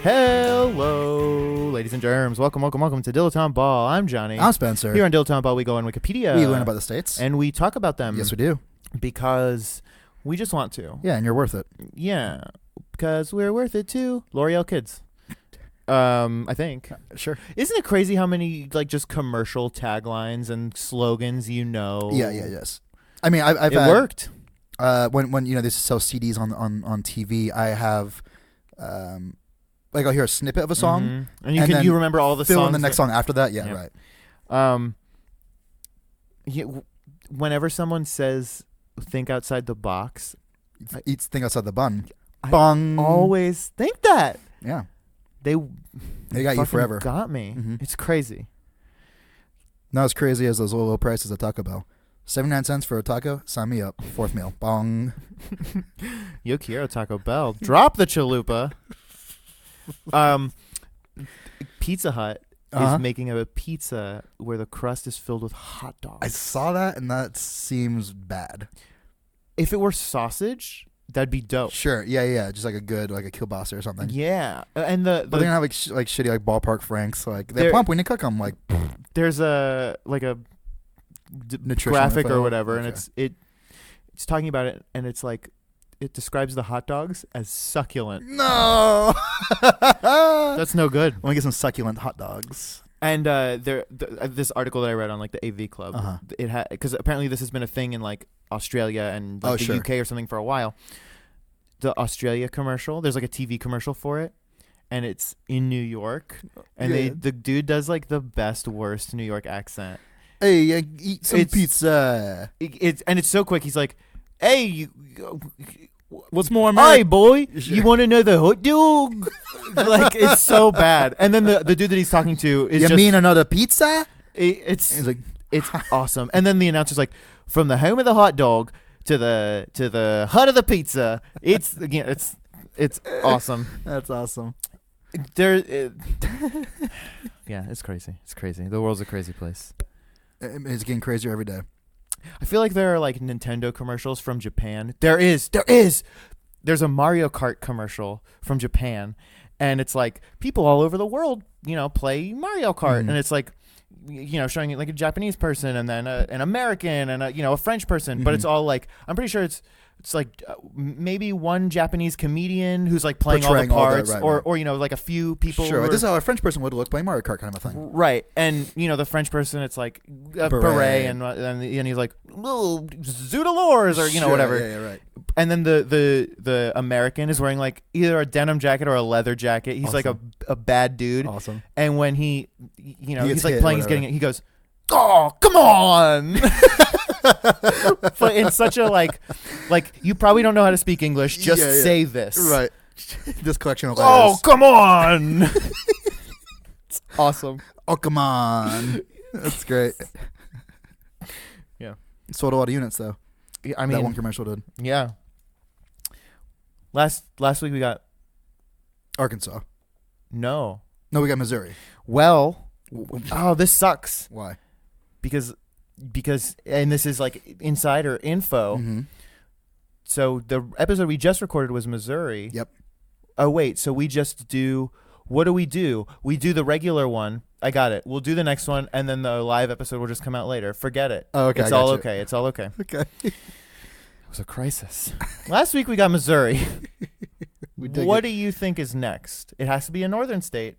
Hello, ladies and germs. Welcome to Dilettante Ball. I'm Johnny. I'm Spencer. Here on Dilettante Ball, we go on Wikipedia. We learn about the states. And we talk about them. Yes, we do. Because we just want to. Yeah, and you're worth it. Yeah, because we're worth it too. L'Oreal Kids. I think. Sure. Isn't it crazy how many just commercial taglines and slogans you know? Yeah, yes. I mean, I've it had, worked. When they sell CDs on TV, I have I'll hear a snippet of a song, and you remember all the fill songs. in the next song after that. Yeah, right. Whenever someone says "think outside the box," Think outside the bun. I always think that. Yeah. They got you forever. Got me. Mm-hmm. It's crazy. Not as crazy as those low prices at Taco Bell. 79 cents for a taco. Sign me up. Fourth meal. Bong. Yo quiero Taco Bell. Drop the chalupa. Pizza Hut is making a pizza where the crust is filled with hot dogs. I saw that, and that seems bad. If it were sausage, that'd be dope. Sure. Yeah. Just like a kielbasa or something. Yeah, and but they're gonna have shitty ballpark franks. They're plump when you cook them. There's a graphic or whatever, and it's talking about it, and it's it describes the hot dogs as succulent. No, that's no good. I want to get some succulent hot dogs. And this article that I read on the AV Club, it had, because apparently this has been a thing in Australia and the UK or something for a while. The Australia commercial, there's a TV commercial for it, and it's in New York, and the dude does the best worst New York accent. Hey, eat some pizza. It's so quick. He's like, "Hey, what's more, hi boy, you want another hot dog?" It's so bad. And then the dude that he's talking to is you mean another pizza? It's awesome. And then the announcer's like, "From the home of the hot dog to the hut of the pizza." It's awesome. That's awesome. Yeah, it's crazy. It's crazy. The world's a crazy place. It's getting crazier every day. I feel like there are Nintendo commercials from Japan. There's a Mario Kart commercial from Japan, and it's people all over the world, play Mario Kart, and it's showing a Japanese person and then an American and a French person, but it's all I'm pretty sure it's maybe one Japanese comedian who's playing all the parts, or a few people. Sure, this is how a French person would look playing Mario Kart, kind of a thing. Right, and the French person, it's a beret, and he's like, "Oh, Zoodalores," or whatever. Yeah, right. And then the American is wearing either a denim jacket or a leather jacket. He's awesome. a bad dude. Awesome. And when he's hit, playing, he's getting it. He goes, "Oh, come on!" But in such a you probably don't know how to speak English. Just say this. Right. This collection of letters. Oh, come on! It's awesome. Oh, come on! That's great. Yeah. Sold a lot of units though. I mean, that one commercial did. Yeah. Last week we got Arkansas. No, we got Missouri. Well, this sucks. Why? Because and this is insider info. Mm-hmm. So the episode we just recorded was Missouri. Yep. Oh wait, so we just do. What do? We do the regular one. I got it. We'll do the next one, and then the live episode will just come out later. Forget it. Oh, okay. It's all okay. It's all okay. Okay. It was a crisis. Last week we got Missouri. What do you think is next? It has to be a northern state.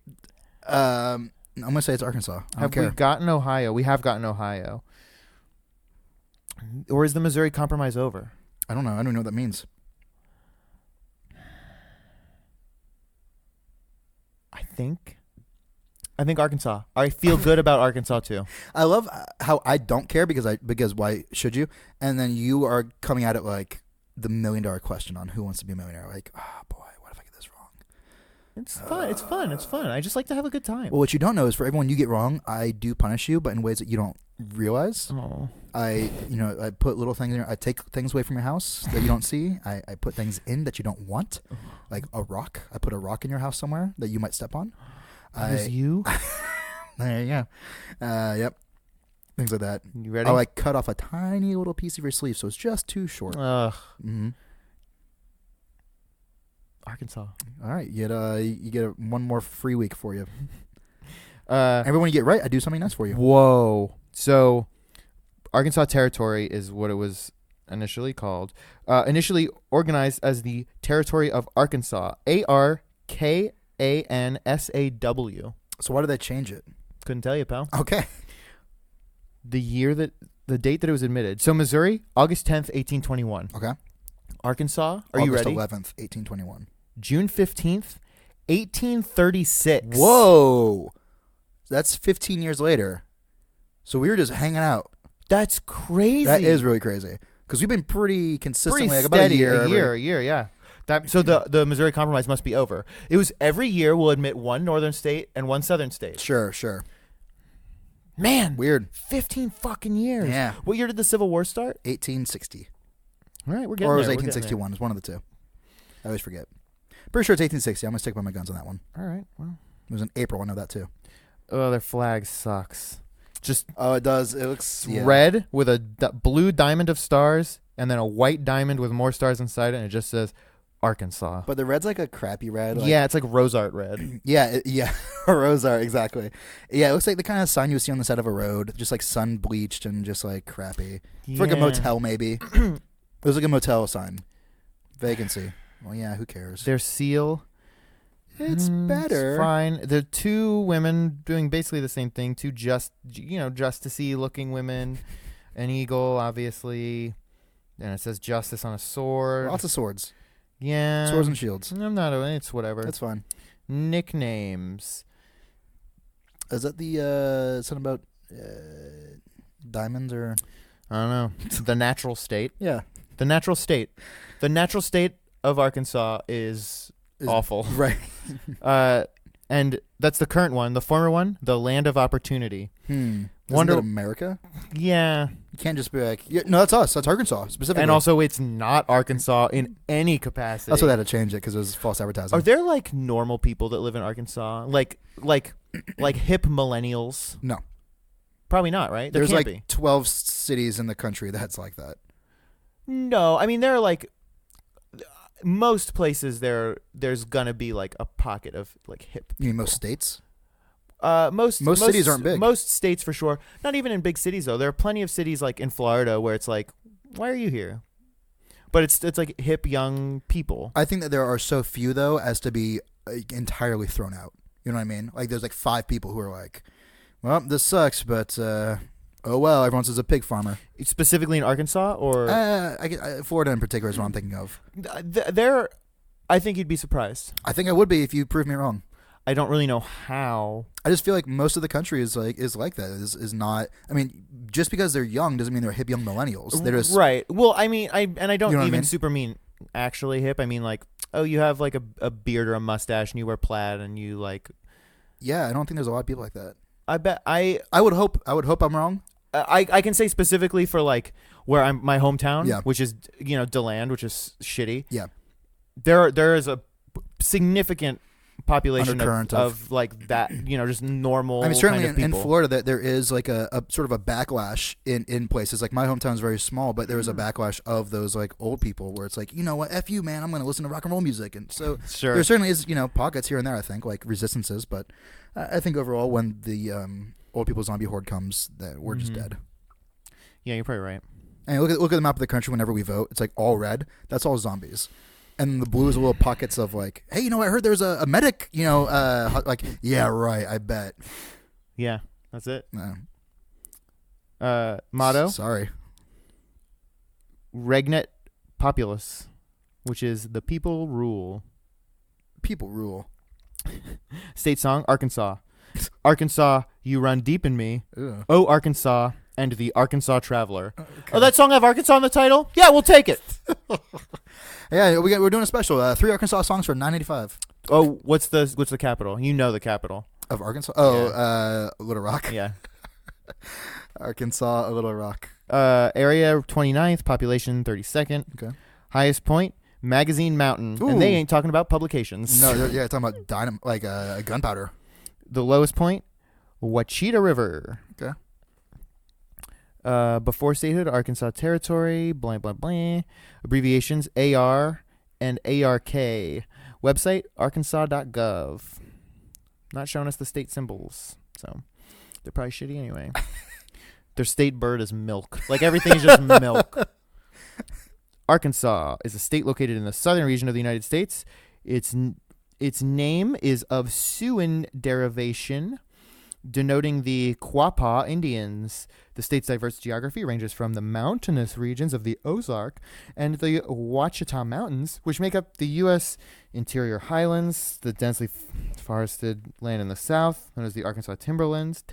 I'm gonna say it's Arkansas. I don't care. We gotten Ohio? We have gotten Ohio. Or is the Missouri Compromise over? I don't know. I don't know what that means. I think Arkansas. I feel good about Arkansas too. I love how I don't care because why should you? And then you are coming at it like the $1 million question on Who Wants to Be a Millionaire. Oh boy, what if I get this wrong? It's fun. It's fun. It's fun. I just like to have a good time. Well, what you don't know is for everyone you get wrong, I do punish you, but in ways that you don't realize. Oh. I put little things in. I take things away from your house that you don't see. I put things in that you don't want, like a rock. I put a rock in your house somewhere that you might step on. You? There you go. Yep. Things like that. You ready? I cut off a tiny little piece of your sleeve, so it's just too short. Ugh. Mm-hmm. Arkansas. All right, you get one more free week for you. Uh, Everyone you get right, I do something nice for you. Whoa. So, Arkansas Territory is what it was initially called. Initially organized as the Territory of Arkansas. ARKANSAW. So why did they change it? Couldn't tell you, pal. Okay. The date that it was admitted. So, Missouri, August 10th, 1821. Okay. Arkansas, are you ready? August 11th, 1821. June 15th, 1836. Whoa. That's 15 years later. So we were just hanging out. That's crazy. That is really crazy. Because we've been pretty consistently, pretty like about steady, a year. a year, yeah. So the Missouri Compromise must be over. It was every year we'll admit one northern state and one southern state. Sure. Man. Weird. 15 fucking years. Yeah. What year did the Civil War start? 1860. All right, we're getting Or it was there. 1861. It was one of the two. I always forget. Pretty sure it's 1860. I'm going to stick by my guns on that one. All right, well. It was in April. I know that too. Oh, their flag sucks. Just Oh, it does. It looks red with a blue diamond of stars and then a white diamond with more stars inside it, and it just says Arkansas. But the red's like a crappy red. Like, yeah, it's like rose art red. Yeah. Rose art, exactly. Yeah, it looks like the kind of sign you would see on the side of a road, just like sun bleached and just like crappy. For like a motel, maybe. It was like a motel sign. Vacancy. Well, yeah, who cares? Their seal. It's better. It's fine. The two women doing basically the same thing. Two justicey looking women. An eagle, obviously. And it says justice on a sword. Lots of swords. Yeah. Swords and shields. I'm not. It's whatever. That's fine. Nicknames. Is that the something about diamonds or? I don't know. The natural state. Yeah. The natural state. The natural state of Arkansas is awful. Right. And that's the current one. The former one, the land of opportunity. Isn't that America? Yeah. You can't just be like, yeah, no, that's us. That's Arkansas specifically. And also, it's not Arkansas in any capacity. That's why they had to change it, because it was false advertising. Are there like normal people that live in Arkansas? Like hip millennials? No. Probably not, right? There There's can't like be. 12 cities in the country that's like that. No, I mean there are like most places there's gonna be like a pocket of like hip. You mean most states? Most cities aren't big. Most states for sure. Not even in big cities though. There are plenty of cities like in Florida where it's like, why are you here? But it's like hip young people. I think that there are so few though as to be entirely thrown out. You know what I mean? Like there's like 5 people who are like, well, this sucks, but oh well. Everyone says a pig farmer. Specifically in Arkansas or Florida in particular is what I'm thinking of. There, I think you'd be surprised. I think I would be if you prove me wrong. I don't really know how. I just feel like most of the country is like that. Is not. I mean, just because they're young doesn't mean they're hip young millennials. They're just right. Well, I mean, I don't You know what I even mean? super mean actually hip. I mean like, oh, you have like a beard or a mustache and you wear plaid and you like. Yeah, I don't think there's a lot of people like that. I bet I would hope I'm wrong. I can say specifically for like where I'm my hometown, Yeah. which is Dilettante, which is shitty. Yeah. There is a significant population Undercurrent of like that, just normal. I mean, certainly kind of in people. Florida, that there is like a sort of a backlash in places. Like my hometown is very small, but there is a backlash of those like old people where it's like, you know what, F you, man, I'm going to listen to rock and roll music. And so Sure. there certainly is, pockets here and there, I think, like resistances. But I think overall, when the old people zombie horde comes, that we're just dead. Yeah, you're probably right. And look at the map of the country whenever we vote. It's like all red. That's all zombies. And the blue is little pockets of like, hey, I heard there's a medic, like, yeah, right, I bet. Yeah, that's it. No. Motto? Sorry. Regnet Populus, which is the people rule. People rule. State song, Arkansas. Arkansas, you run deep in me. Ugh. Oh, Arkansas, and the Arkansas Traveler. Okay. Oh, that song have Arkansas in the title? Yeah, we'll take it. Yeah, we're doing a special. 3 Arkansas songs for $9.85. Oh, what's the capital? You know the capital. Of Arkansas? Oh, Little Rock. Yeah. Arkansas, Little Rock. Area 29th, population 32nd. Okay. Highest point, Magazine Mountain. Ooh. And they ain't talking about publications. No, yeah, talking about gunpowder. The lowest point, Wachita River. Okay. Before statehood, Arkansas Territory, blah, blah, blah. Abbreviations, AR and ARK. Website, arkansas.gov. Not showing us the state symbols, so they're probably shitty anyway. Their state bird is milk. Like, everything is just milk. Arkansas is a state located in the southern region of the United States. Its name is of Siouan derivation, denoting the Quapaw Indians. The state's diverse geography ranges from the mountainous regions of the Ozark and the Ouachita Mountains, which make up the U.S. interior highlands, the densely forested land in the south, known as the Arkansas timberlands,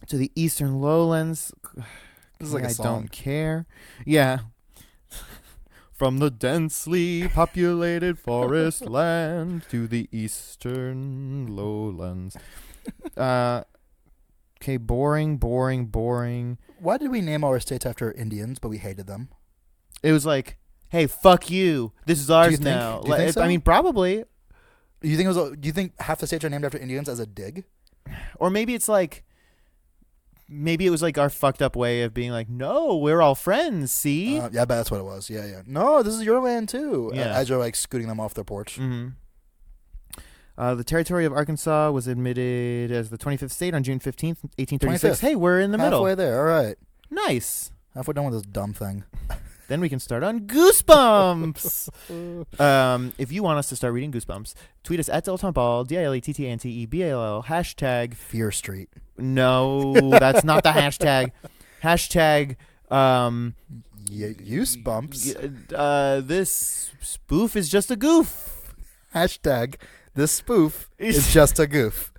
to the eastern lowlands. This is like a song. I don't care. Yeah. From the densely populated forest land to the eastern lowlands. Okay, boring. Why did we name all our states after Indians, but we hated them? It was like, hey, fuck you. This is ours Do you think- now. do you think so? I mean, probably. Do you think half the states are named after Indians as a dig? Or maybe it's like, maybe it was like our fucked up way of being like, no, we're all friends, see? Yeah, I bet that's what it was. Yeah. No, this is your land too. Yeah. As you're like scooting them off their porch. Mm-hmm. The territory of Arkansas was admitted as the 25th state on June 15th, 1836. 25th. Hey, we're in the middle. Halfway there. All right. Nice. Halfway done with this dumb thing. Then we can start on Goosebumps. If you want us to start reading Goosebumps, tweet us at Dilettanteball, DILETTANTEBALL, hashtag Fear Street. No, that's not the hashtag. Hashtag Use bumps. this spoof is just a goof. Hashtag this spoof is just a goof.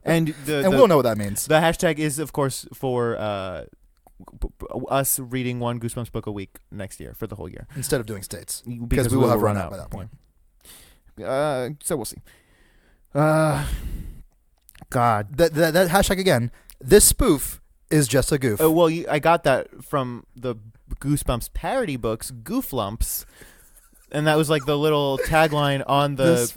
And we'll know what that means. The hashtag is, of course, for us reading one Goosebumps book a week next year for the whole year. Instead of doing states. Because we will have run out by that point. So we'll see. God. That hashtag again. This spoof is just a goof. Well, I got that from the Goosebumps parody books, Gooflumps. And that was like the little tagline on the...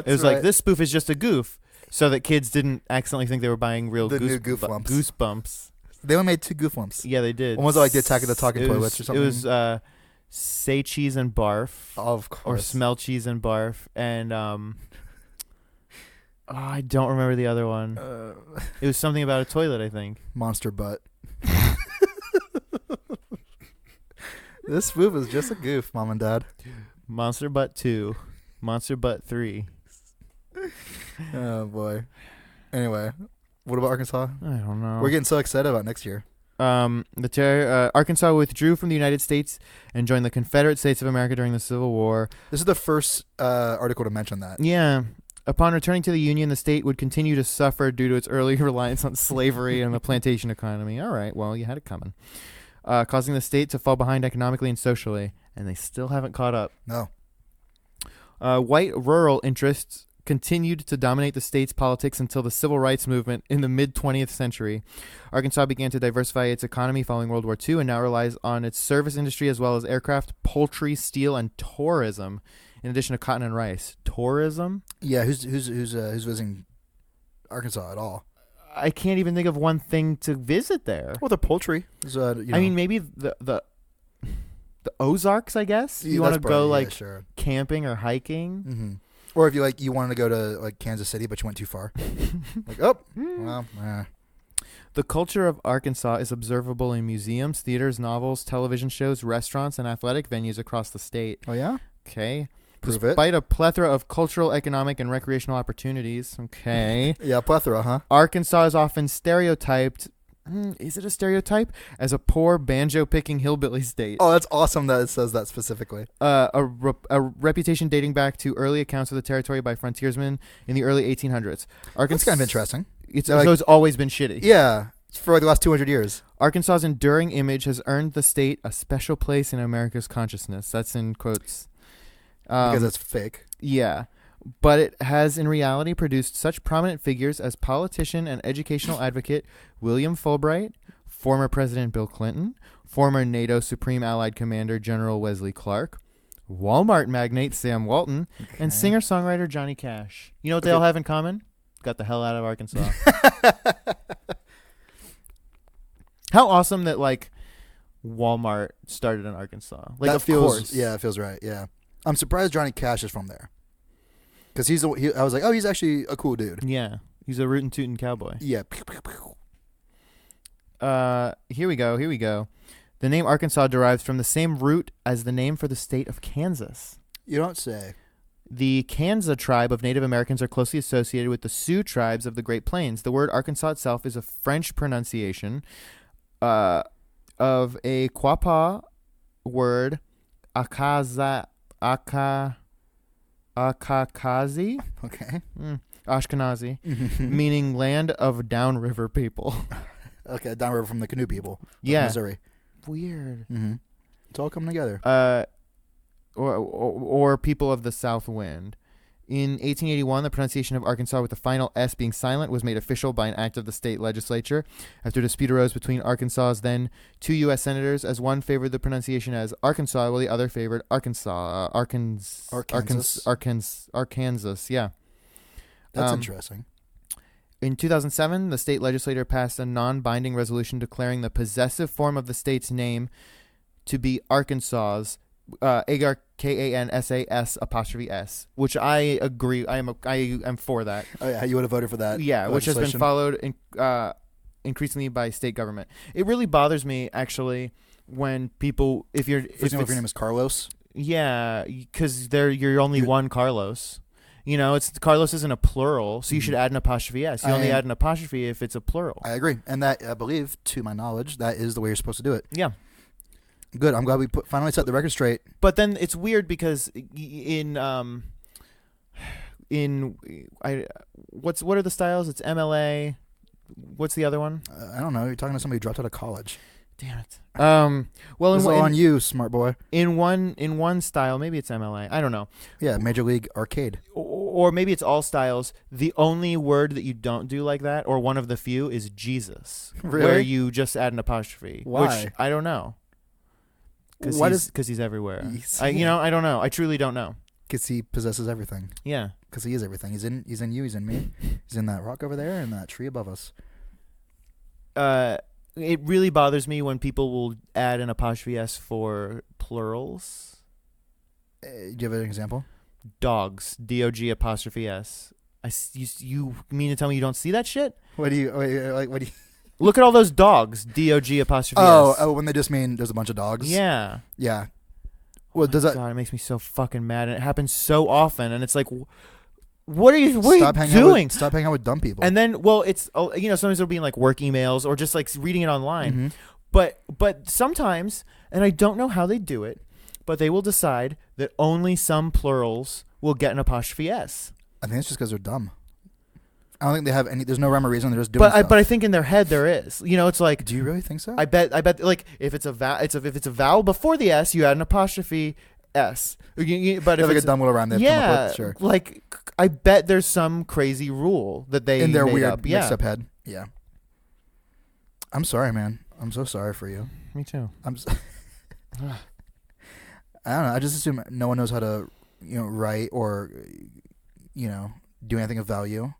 it was like, this spoof is just a goof. So that kids didn't accidentally think they were buying real new Gooflumps. Goosebumps. They only made 2 Gooflumps. Yeah, they did. One was like the Attack of the Talking Toilets or something. It was Say Cheese and Barf. Of course. Or Smell Cheese and Barf. And I don't remember the other one. It was something about a toilet, I think. Monster Butt. This spoof is just a goof, Mom and Dad. Monster Butt 2. Monster Butt 3. Oh, boy. Anyway, what about Arkansas? I don't know. We're getting so excited about next year. Arkansas withdrew from the United States and joined the Confederate States of America during the Civil War. This is the first article to mention that. Yeah. Upon returning to the Union, the state would continue to suffer due to its early reliance on slavery and the plantation economy. All right, well, you had it coming. Causing the state to fall behind economically and socially, and they still haven't caught up. No. White rural interests continued to dominate the state's politics until the civil rights movement in the mid-20th century. Arkansas began to diversify its economy following World War II and now relies on its service industry as well as aircraft, poultry, steel, and tourism, in addition to cotton and rice. Tourism? Yeah, who's visiting Arkansas at all? I can't even think of one thing to visit there. Well, the poultry. I mean, maybe the Ozarks, I guess. Yeah, you want to go sure. Camping or hiking. Mm-hmm. Or if you wanted to go to like Kansas City, but you went too far. The culture of Arkansas is observable in museums, theaters, novels, television shows, restaurants, and athletic venues across the state. Oh, yeah? Okay. Prove Despite a plethora of cultural, economic, and recreational opportunities. Okay. Yeah, plethora, huh? Arkansas is often stereotyped. Is it a stereotype? As a poor banjo-picking hillbilly state. Oh, that's awesome that it says that specifically. A reputation dating back to early accounts of the territory by frontiersmen in the early 1800s. That's kind of interesting. So it's always been shitty. Yeah, for the last 200 years. Arkansas's enduring image has earned the state a special place in America's consciousness. That's in quotes. Because it's fake. Yeah. But it has in reality produced such prominent figures as politician and educational advocate William Fulbright, former President Bill Clinton, former NATO Supreme Allied Commander General Wesley Clark, Walmart magnate Sam Walton, and singer-songwriter Johnny Cash. You know what they all have in common? Got the hell out of Arkansas. How awesome that Walmart started in Arkansas. That feels, yeah, it feels right. Yeah. I'm surprised Johnny Cash is from there. Because I was like, oh, he's actually a cool dude. Yeah. He's a rootin' tootin' cowboy. Yeah. Here we go. The name Arkansas derives from the same root as the name for the state of Kansas. You don't say. The Kansa tribe of Native Americans are closely associated with the Sioux tribes of the Great Plains. The word Arkansas itself is a French pronunciation of a Quapaw word, Akakazi, Okay. Ashkenazi, meaning land of downriver people. Okay, downriver from the canoe people. Yeah. Missouri. Weird. Mm-hmm. It's all coming together. Or people of the South Wind. In 1881, the pronunciation of Arkansas with the final S being silent was made official by an act of the state legislature. After a dispute arose between Arkansas's then 2 U.S. senators, as one favored the pronunciation as Arkansas, while the other favored Arkansas. Arkansas, yeah. That's interesting. In 2007, the state legislature passed a non-binding resolution declaring the possessive form of the state's name to be Arkansas's, ARKANSAS', which I agree. I am for that. Oh, yeah, you would have voted for that. Yeah, which has been followed increasingly by state government. It really bothers me actually when people, if your name is Carlos. Yeah, because you're only one Carlos. Carlos isn't a plural, so you should add an apostrophe S. You only add an apostrophe if it's a plural. I agree, and that I believe, to my knowledge, that is the way you're supposed to do it. Yeah. Good. I'm glad we finally set the record straight. But then it's weird because what are the styles? It's MLA. What's the other one? I don't know. You're talking to somebody who dropped out of college. Damn it. Well, it's all on you, smart boy. In one style, maybe it's MLA. I don't know. Yeah, Major League Arcade. Or maybe it's all styles. The only word that you don't do like that, or one of the few, is Jesus. Really? Where you just add an apostrophe. Why? Which I don't know. Because he's everywhere. I don't know. I truly don't know. Because he possesses everything. Yeah. Because he is everything. He's in you. He's in me. He's in that rock over there and that tree above us. It really bothers me when people will add an apostrophe S for plurals. Do you have an example? Dogs. D-O-G apostrophe S. You mean to tell me you don't see that shit? What do you... Look at all those dogs. D-O-G apostrophe S. Oh, when they just mean there's a bunch of dogs? Yeah. Yeah. Well, does that... God, it makes me so fucking mad. And it happens so often. And it's like... What are you doing? Stop hanging out with dumb people. And then, well, it's, sometimes it'll be in like work emails or just like reading it online. Mm-hmm. But sometimes, and I don't know how they do it, but they will decide that only some plurals will get an apostrophe S. I think it's just because they're dumb. I don't think they have any, there's no rhyme or reason. They're just doing stuff. But I think in their head there is. It's like. Do you really think so? I bet like if it's a vowel before the S, you add an apostrophe S. But if like a dumb little rhyme they've come up with, sure. Like I bet there's some crazy rule that they in their made weird up. mixed up head. Yeah. I'm sorry, man. I'm so sorry for you. Me too. I don't know. I just assume no one knows how to, write or, do anything of value.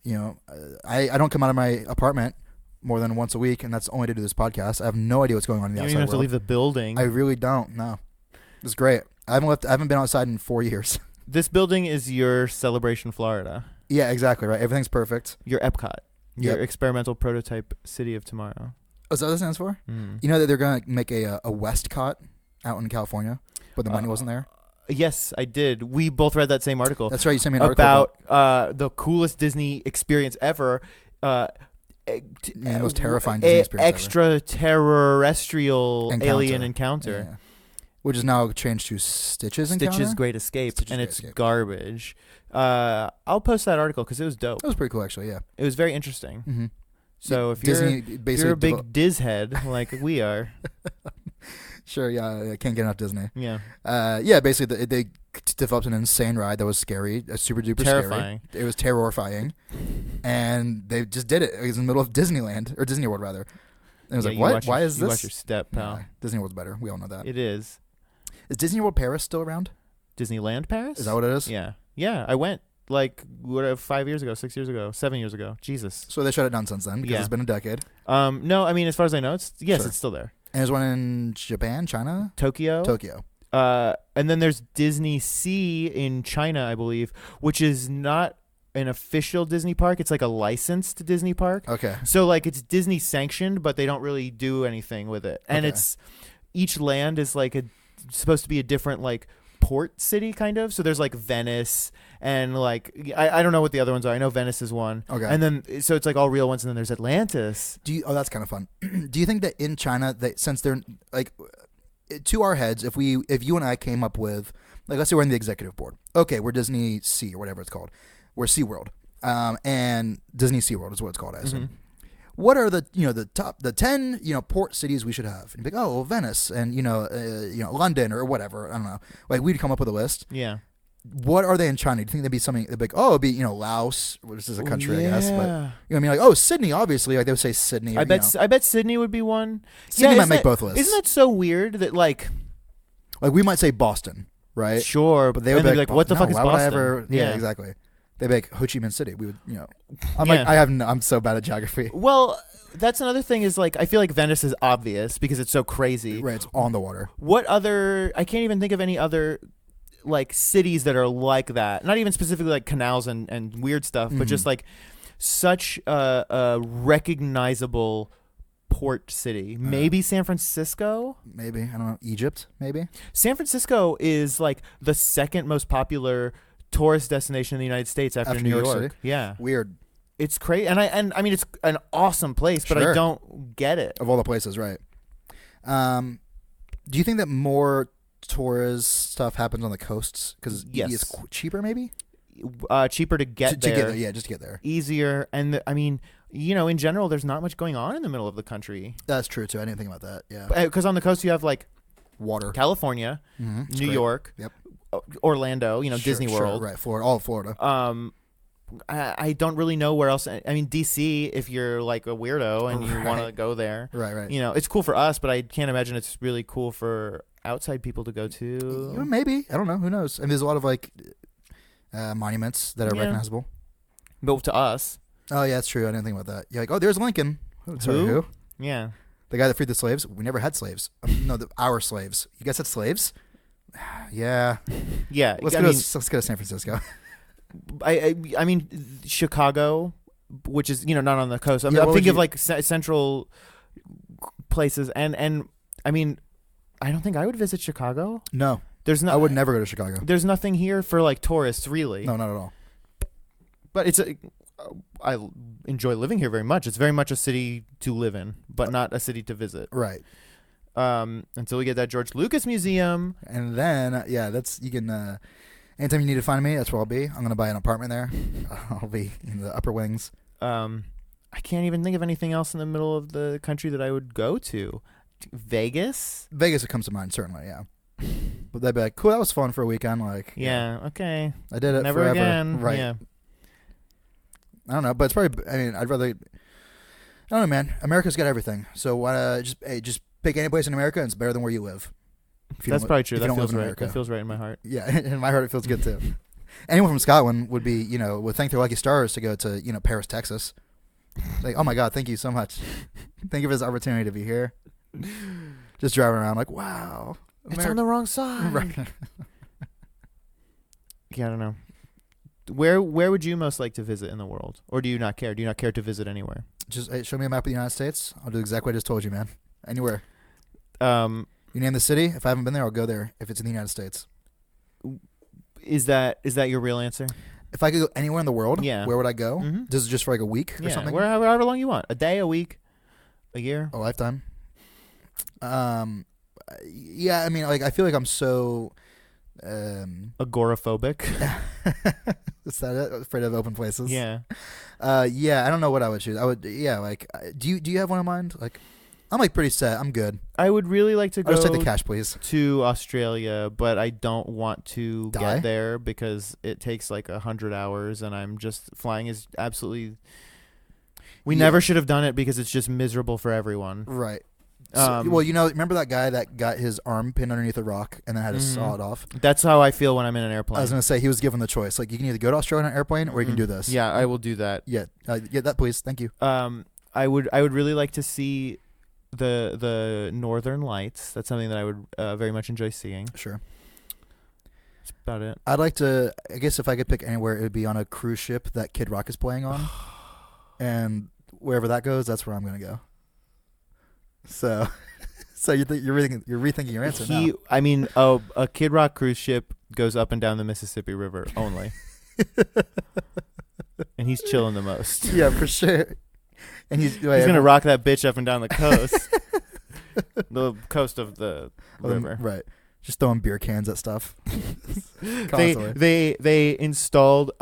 I don't come out of my apartment more than once a week, and that's only to do this podcast. I have no idea what's going on in the outside You don't even have world. to leave the building. I really don't. No. It's great. I haven't been outside in 4 years. This building is your Celebration, Florida. Yeah, exactly right. Everything's perfect. Your Epcot. Your experimental prototype city of tomorrow. Oh, is that what it stands for? Mm. You know that they're going to make a Westcott out in California, but the money wasn't there? Yes, I did. We both read that same article. That's right. You sent me an article about the coolest Disney experience ever. The most terrifying Disney experience Extraterrorrestrial Alien Encounter. Yeah. Which is now changed to Stitch's Encounter? Stitch's Great Escape, and it's Escape. garbage. I'll post that article because it was dope. That was pretty cool, actually, yeah. It was very interesting. Mm-hmm. So if Disney you're a big Diz head like we are. Sure, yeah, I can't get enough Disney. Yeah. Yeah, basically they developed an insane ride that was scary, super duper terrifying. Scary. It was terrifying. And they just did it. It was in the middle of Disneyland, or Disney World, rather. And it was like, what? Why is this? You watch your step, pal. Nah, Disney World's better. We all know that. It is. Is Disney World Paris still around? Disneyland Paris? Is that what it is? Yeah. Yeah, I went 5 years ago, 6 years ago, 7 years ago. Jesus. So they shut it down since then because it's been a decade. No, I mean, as far as I know, it's Sure. still there. And there's one in Japan, China? Tokyo. And then there's Disney Sea in China, I believe, which is not an official Disney park. It's like a licensed Disney park. Okay. So like it's Disney sanctioned, but they don't really do anything with it. And Okay. it's each land is like supposed to be a different like port city kind of. So there's like Venice and like I don't know what the other ones are. I know Venice is one. Okay. And then so it's like all real ones, and then there's Atlantis. That's kind of fun. Do you think that in China, that since they're like, to our heads, if you and I came up with, like, let's say we're in the executive board. Okay, we're Disney Sea or whatever it's called. We're SeaWorld. And Disney SeaWorld is what it's called, I assume. What are the the 10 port cities we should have? And you'd be like, oh, well, Venice and London or whatever. I don't know. Like, we'd come up with a list. Yeah. What are they in China? Do you think they'd be something? They'd be like, oh, it'd be Laos, which is a country, I guess. But I mean, like, oh, Sydney, obviously, like they would say Sydney. I bet Sydney would be one. Sydney might isn't make both lists. Isn't that so weird that like we might say Boston, right? Sure, But they would be like, what the fuck is why Boston? would I ever? Yeah, exactly. They'd be like Ho Chi Minh City. We would, I'm so bad at geography. Well, that's another thing is like I feel like Venice is obvious because it's so crazy. Right, it's on the water. What other? I can't even think of any other like cities that are like that. Not even specifically like canals and weird stuff, but just like such a recognizable port city. Maybe San Francisco. Maybe, I don't know, Egypt. Maybe San Francisco is like the second most popular tourist destination in the United States after New York City? Yeah, Weird. it's crazy, and I mean it's an awesome place, but Sure. I don't get it. Of all the places, right? Do you think that more tourist stuff happens on the coasts because Yes. it's cheaper, maybe? Cheaper to get there, To get there, yeah, just to get there. easier, and I mean, in general, there's not much going on in the middle of the country. That's true too. I didn't think about that. Yeah, Because on the coast you have like water, California, It's New great. York, Yep. Orlando, Sure, Disney sure, World. right? Florida, all of Florida. I don't really know where else. I mean, DC, if you're like a weirdo and you want to go there, Right. It's cool for us, but I can't imagine it's really cool for outside people to go to. Maybe, I don't know. Who knows? And there's a lot of like monuments that are Yeah. recognizable. But to us, Oh yeah, that's true. I didn't think about that. You're like, oh, there's Lincoln. Sorry, Who? who? yeah. The guy that freed the slaves. We never had slaves. No, our slaves. You guys had slaves? Yeah. Yeah, Let's I go. mean, Let's go to San Francisco. I mean, Chicago, which is not on the coast. I'm Yeah, what would thinking of you- like central places, and I mean, I don't think I would visit Chicago. No, There's no. I would never go to Chicago. There's nothing here for like tourists, really. No, not at all. But I enjoy living here very much. It's very much a city to live in, but not a city to visit. Right. Until we get that George Lucas Museum. And then, you can. Anytime you need to find me, that's where I'll be. I'm gonna buy an apartment there. I'll be in the upper wings. I can't even think of anything else in the middle of the country that I would go to. Vegas? Vegas comes to mind, certainly. Yeah. But they'd be like, cool. That was fun for a weekend. Like, Yeah. Okay. I did it Never forever. again. Right. Yeah. I don't know, but it's probably. I mean, I'd rather. I don't know, man. America's got everything. So why just pick any place in America, and it's better than where you live. If you That's don't- probably true. if you That don't live feels in right. America. That feels right in my heart. Yeah, in my heart, it feels good too. Anyone from Scotland would be, would thank their lucky stars to go to, Paris, Texas. Like, oh my God, thank you so much. Thank you for this opportunity to be here. Just driving around like, wow. It's on the wrong side. Right. Yeah, I don't know. Where would you most like to visit in the world? Or do you not care? Do you not care to visit anywhere? Just show me a map of the United States. I'll do exactly what I just told you, man. Anywhere. You name the city. If I haven't been there, I'll go there. If it's in the United States. Is that your real answer? If I could go anywhere in the world, Yeah. where would I go? Mhm. This is just for like a week or Yeah, something? however long you want. A day, a week, a year. A lifetime. Yeah, I mean, like, I feel like I'm so Agoraphobic. is that it? Afraid of open places. Yeah. Yeah, I don't know what I would choose. I would, like, do you have one in mind? Like, I'm like pretty set. I'm good. I would really like to I'll just take go the cash, please. to Australia, but I don't want to Die? get there because it takes like 100 hours, and I'm just flying is absolutely. We Yeah. never should have done it because it's just miserable for everyone. Right. So, well, remember that guy that got his arm pinned underneath a rock and then had to saw it off? That's how I feel when I'm in an airplane. I was gonna say he was given the choice. Like, you can either go to Australia on an airplane or you can do this. Yeah, I will do that. Yeah. That please. Thank you. I would really like to see the Northern Lights. That's something that I would very much enjoy seeing. Sure. That's about it. I'd like to. I guess if I could pick anywhere, it would be on a cruise ship that Kid Rock is playing on, and wherever that goes, that's where I'm gonna go. So, you're rethinking your answer now. I mean, a Kid Rock cruise ship goes up and down the Mississippi River only, and he's chilling the most. Yeah, for sure. And he's gonna rock that bitch up and down the coast, the coast of the river. Right. Just throwing beer cans at stuff. They installed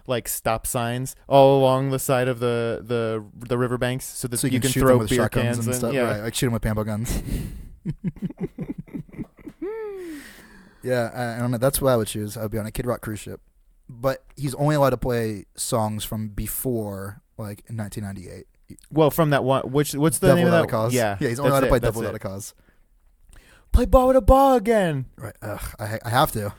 like stop signs all along the side of the riverbanks so that you can shoot throw them with beer shotguns cans and stuff. Yeah. Right, like shoot them with paintball guns. Yeah, I don't know. That's what I would choose. I would be on a Kid Rock cruise ship, but he's only allowed to play songs from before, like, in 1998. Well, from that one, what's the Devil name of Without that? a Cause. Yeah, He's only allowed to play Devil Without a Cause. Play Ball with a Ball again. Right. I have to.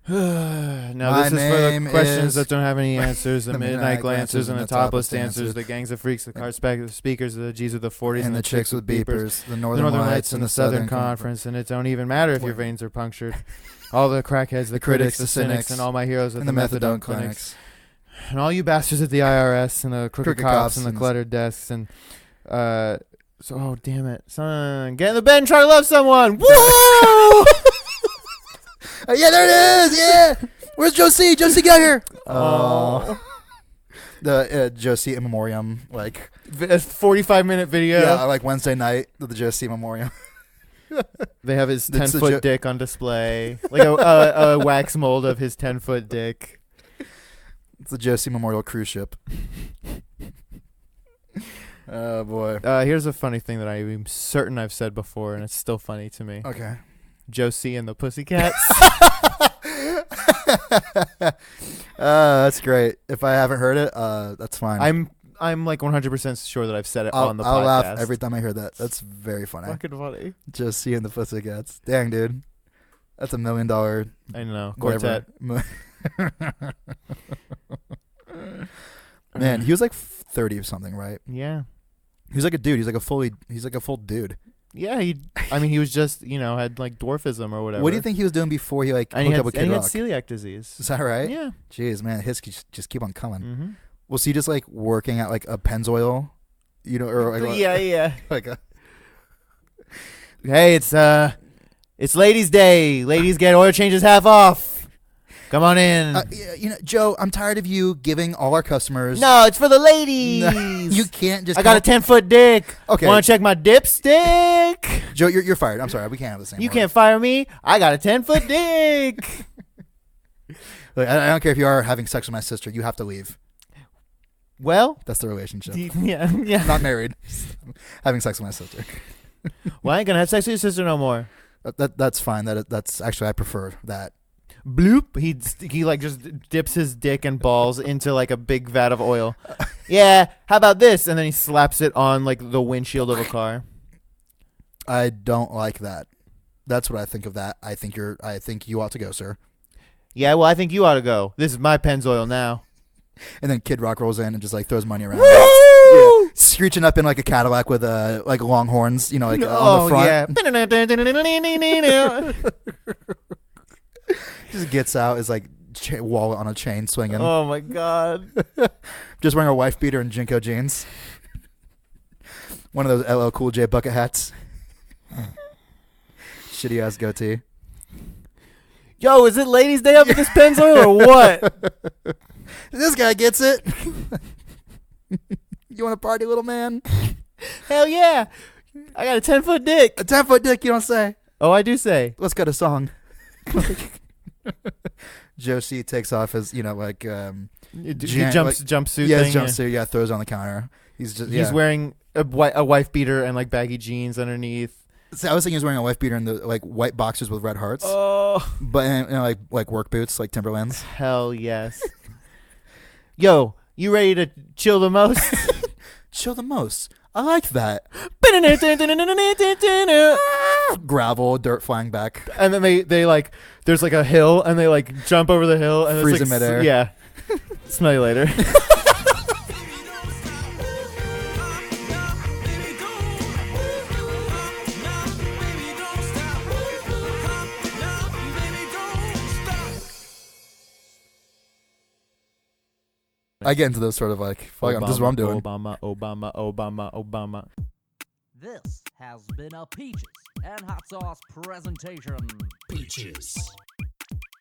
Now this is for the questions that don't have any answers, the midnight glancers and the topless dancers, the gangs of freaks, the car speakers, the G's with the 40s and the chicks with beepers, the Northern Lights and the Southern Conference, and it don't even matter if your veins are punctured. All the crackheads, the critics, the cynics, and all my heroes at the methadone clinics. And all you bastards at the IRS and the crooked cops and the cluttered desks and oh damn it, son, get in the bed and try to love someone. Woo! Yeah, there it is. Yeah, where's Josie? Josie, get out here. Oh, the Josie in memoriam, like a 45-minute video. Yeah, like Wednesday night of the Josie memoriam. They have his 10-foot dick on display, like a wax mold of his 10-foot dick. It's the Josie Memorial cruise ship. Oh boy. Here's a funny thing that I'm certain I've said before, and it's still funny to me. Okay. Josie and the Pussycats. That's great. If I haven't heard it, that's fine. I'm like 100% sure that I've said it on the podcast. I'll laugh every time I hear that. That's very funny. Fucking funny. Josie and the Pussycats. Dang, dude. That's $1 million. I know. Quartet. Man, he was like 30 or something, right? Yeah. He was like a dude. He's like a full dude. Yeah, he was just, had like dwarfism or whatever. What do you think he was doing before he hooked up with Kid Rock? And he had celiac disease. Is that right? Yeah. Jeez, man, his just keep on coming. Mm-hmm. Was he just like working at like a Pennzoil, or like yeah, like a? Hey, it's Ladies' Day. Ladies get oil changes half off. Come on in. Joe, I'm tired of you giving all our customers. No, it's for the ladies. No, you can't just. I got a 10-foot dick. Okay. Want to check my dipstick? Joe, you're fired. I'm sorry. We can't have the same. You can't fire me. I got a 10-foot dick. Look, I don't care if you are having sex with my sister. You have to leave. Well, that's the relationship. Yeah. Not married. Having sex with my sister. Well, I ain't gonna have sex with your sister no more. That's fine. That's actually I prefer that. Bloop. He like just dips his dick and balls into like a big vat of oil. Yeah. How about this? And then he slaps it on like the windshield of a car. I don't like that. That's what I think of that. I think you ought to go, sir. Yeah. Well, I think you ought to go. This is my Pennzoil now. And then Kid Rock rolls in and just like throws money around. Woo! Yeah. Screeching up in like a Cadillac with like long horns, like on the front. Yeah. Just gets out, is like wallet on a chain swinging. Oh my god. Just wearing a wife beater and Jinko jeans. One of those LL Cool J bucket hats. Shitty ass goatee. Yo, is it Ladies' Day up at this Pennzoil or what? This guy gets it. You want to party, little man? Hell yeah. I got a 10-foot dick. A 10-foot dick, you don't say. Oh, I do say. Let's get a song. Josie takes off his, jumpsuit thing. His jumpsuit, yeah, throws it on the counter. He's wearing a wife beater and like baggy jeans underneath. So I was thinking he was wearing a wife beater and the like white boxers with red hearts. Oh. But like work boots, like Timberlands. Hell yes. Yo, you ready to chill the most? Chill the most. I like that. Gravel, dirt flying back. And then they like, there's like a hill and they like jump over the hill and freeze it's in like, midair. Yeah. Smell you later. I get into those sort of like, fuck, this is what I'm doing. Obama. This has been a Peaches and Hot Sauce presentation. Peaches.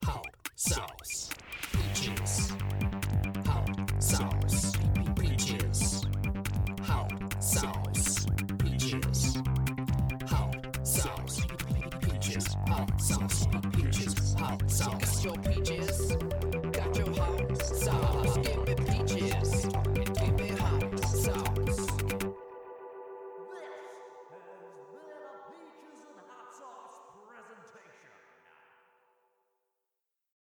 Hot sauce. Peaches. Hot sauce. Peaches. Hot sauce. Peaches. Hot sauce. Peaches. Hot sauce. Peaches. Hot sauce.